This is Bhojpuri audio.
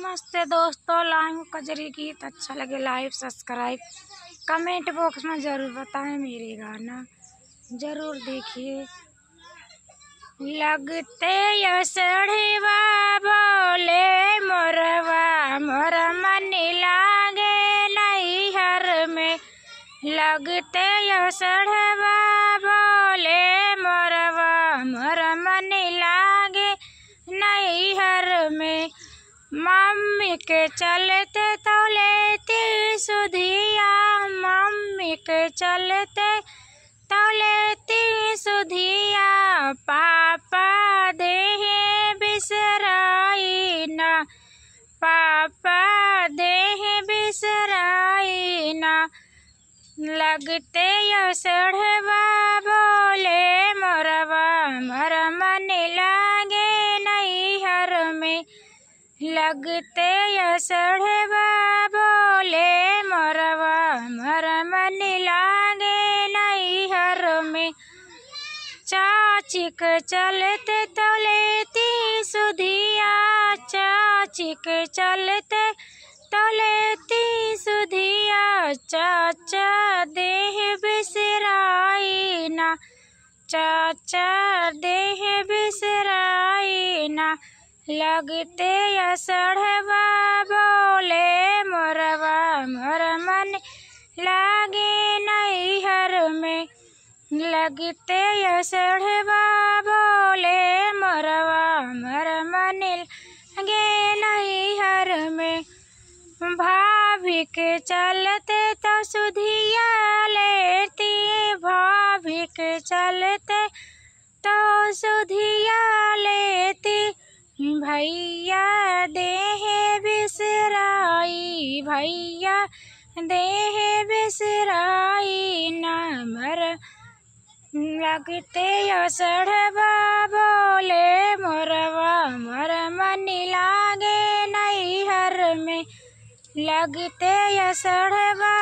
नमस्ते दोस्तों, लाइव कजरी गीत अच्छा लगे लाइव सब्सक्राइब कमेंट बॉक्स में ज़रूर बताएं। मेरे गाना ज़रूर देखिए। लगते यसढ़वा बोले मोरवा मोर मन लागे नैहर में। लगते यसढ़वा बोले मोरवा मोर मन लागे नैहर में। मम्मी के चलते तो लेती सुधिया, मम्मी के चलते तो लेती सुधिया। पापा देहे बिसराई ना, पापा देहे बिसराई ना। लगते यसढ़वा बोले मोरवा मोर मन लागे नैहर में। लगते यसढ़वा बोले मोरवा मोर मन लागे नैहर में। चाची के चलते तो लेती सुधिया, चाची के चलते तो लेती सुधिया। चाचा देह बिसराई ना, चाचा देह बिसराई ना। लगते यसढ़वा बोले मोरवा मोर मन लागे नैहर में। लगते यसढ़वा बोले मोरवा मोर मन लागे नैहर में। भाभी के चलते तो सुधिया लेती, भाभी के चलते तो सुधिया लेती। भैया देहे बिसराई, भैया देहे बिसराई ना मर। लगते यसढ़वा बोले मोरवा मोर मन लागे नैहर में। लगते यसढ़वा